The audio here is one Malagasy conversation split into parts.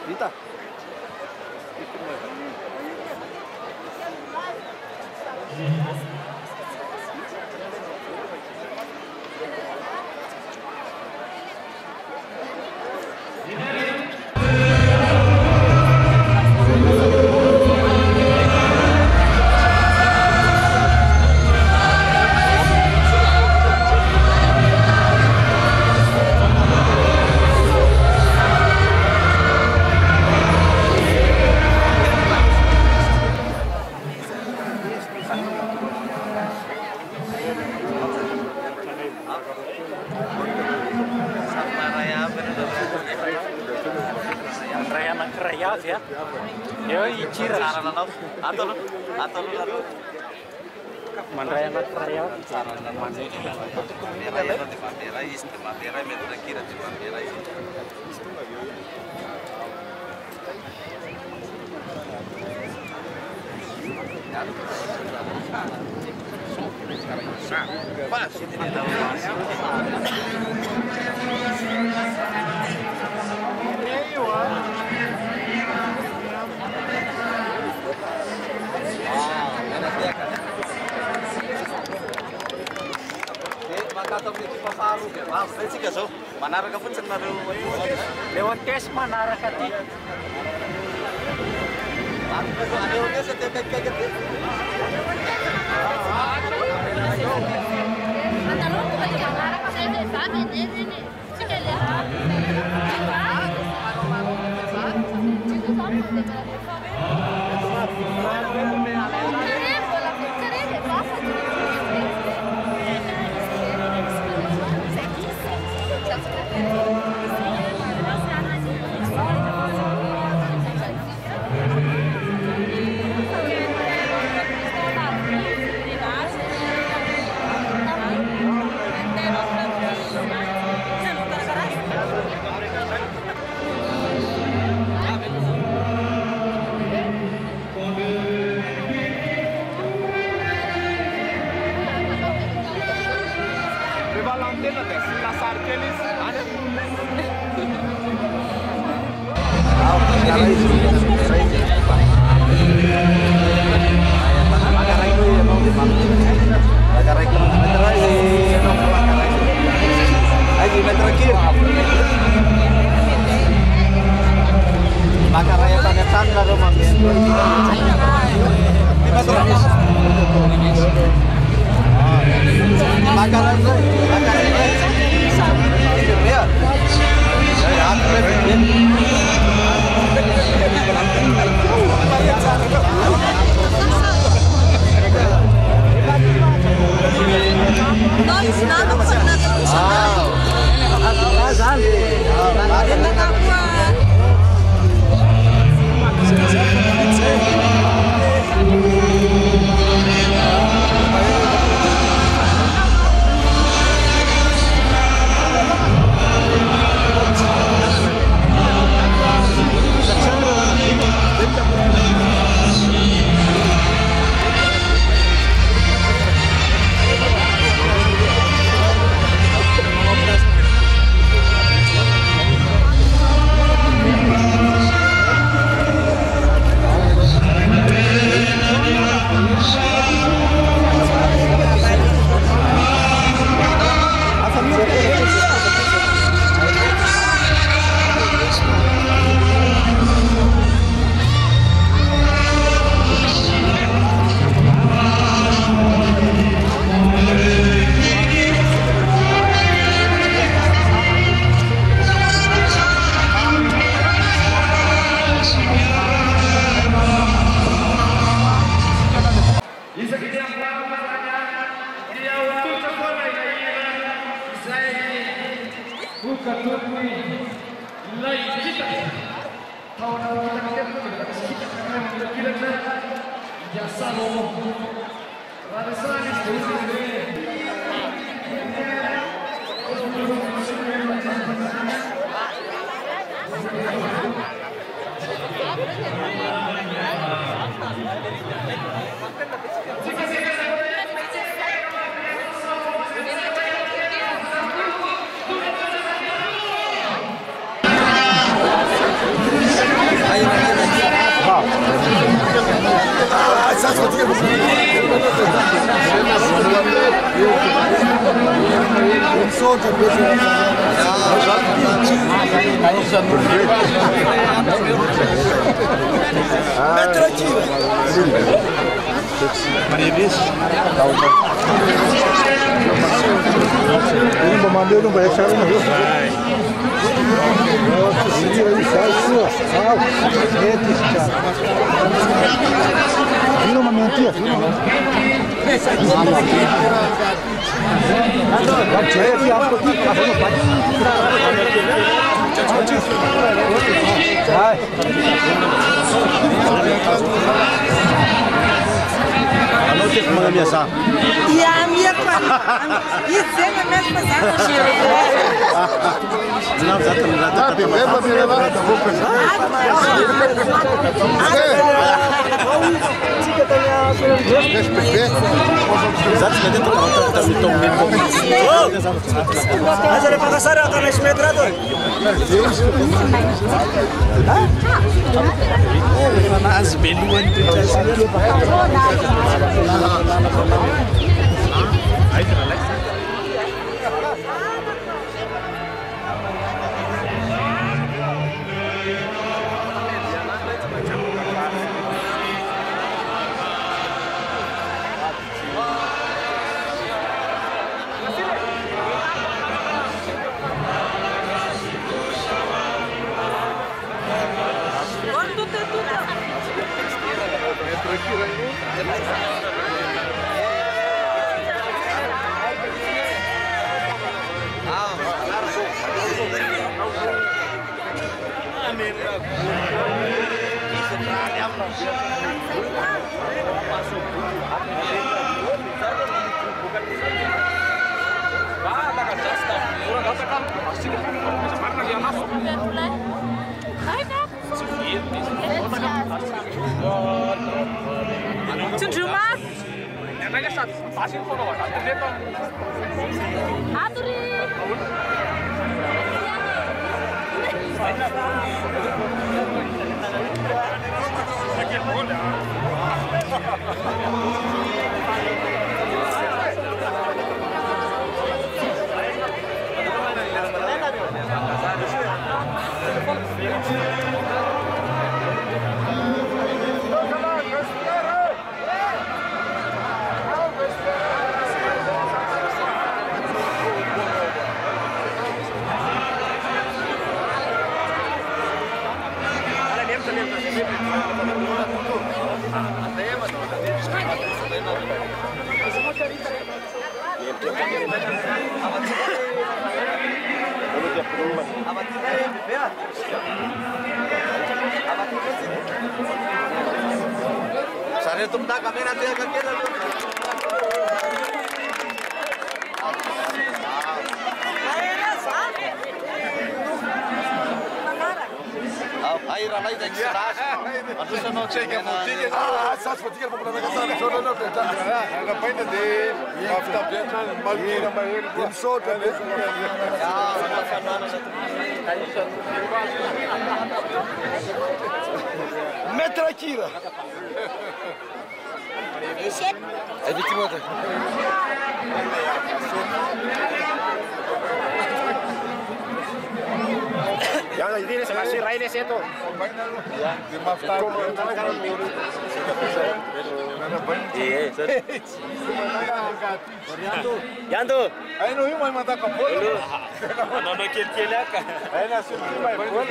Dita. Ya, yo icir atau lu Mandraya nak raya cara mandi Mandraya di Mandraya metra kira di Mandraya pas ini Manara ka pun senang lewat cash Manara kati. Aku ada orang setiap kaget. Sare tumda kamera te kakela. Aí lá da estrada. A pessoa não chega muito. Ah, só se podia para na casa, só não tá. Na paina de after dentro, malquina mais ele só tá mesmo. Metra kira. É vítima. Jangan jadi ini masih raine itu. Ya, di mafta. Yanto. Aí não ia mais matar com a bola. Não que lá. Aí na sua vai bola.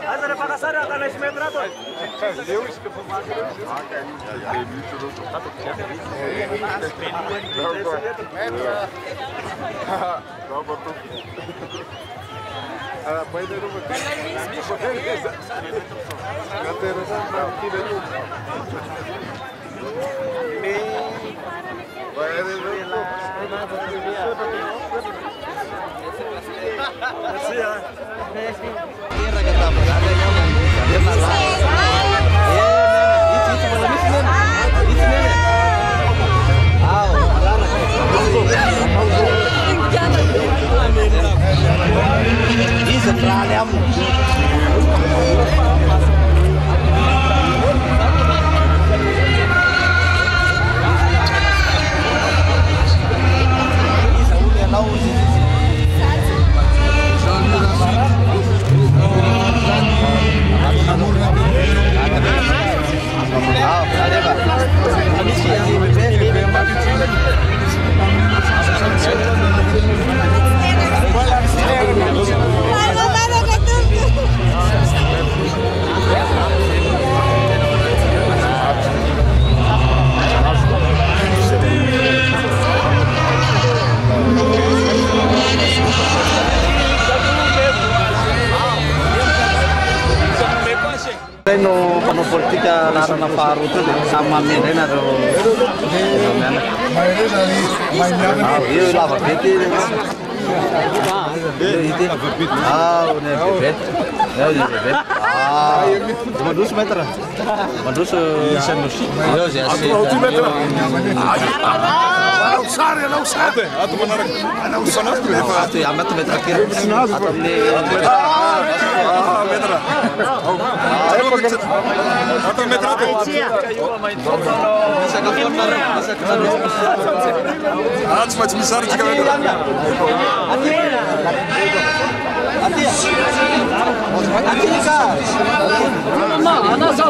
Ada pakasara kana simetrato. No panopolitika larana faharoa sama menena ro. Iyo lava bety. Mandroso metra. Mandroso sanus. Yo ya sih. Não sabe. Atu manarag. Não sabe. Atu ya metra kira. Atu ni. Metra. Atu metra tu. Bisa ke corner. Bisa ke corner. Atu macam besar juga metra. Ati ka. Mama, ana so.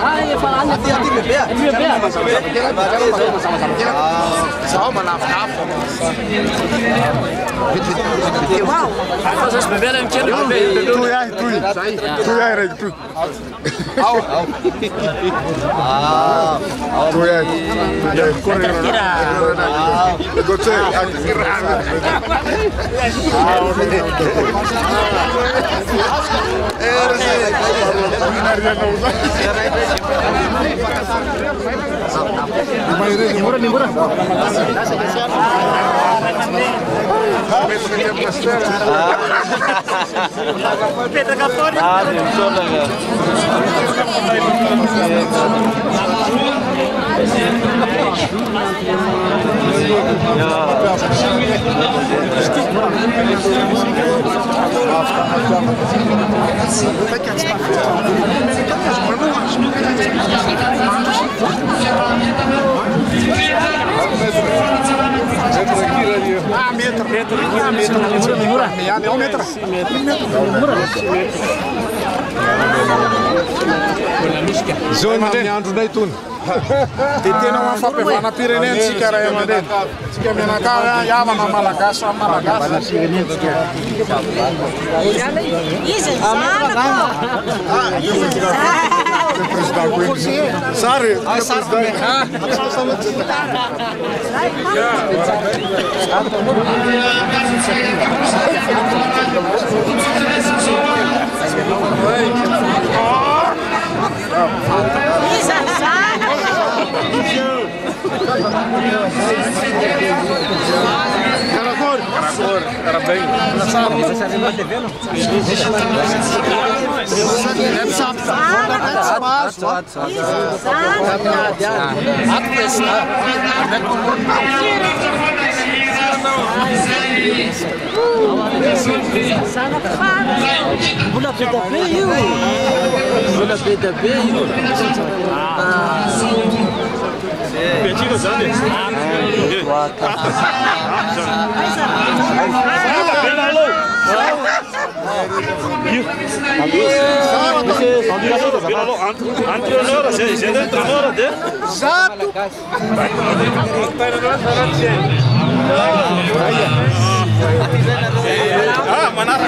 Ai, fala ati bebê. Bebê. Sama nafkaf. Wow. Vocês beberam que não bebê. Tu já, tu. Au. Tu já. Corre. Gostei. Murah. Zona de antes da Itun. Tete não vai fazer na Pirenê, se quer aí mandar. Se quer me na cara, já vai na Malagaça, Malagaça. Isso, Sorry. Era bem. Antrenor, você não treinador dele? Exato! Ah, mas nada.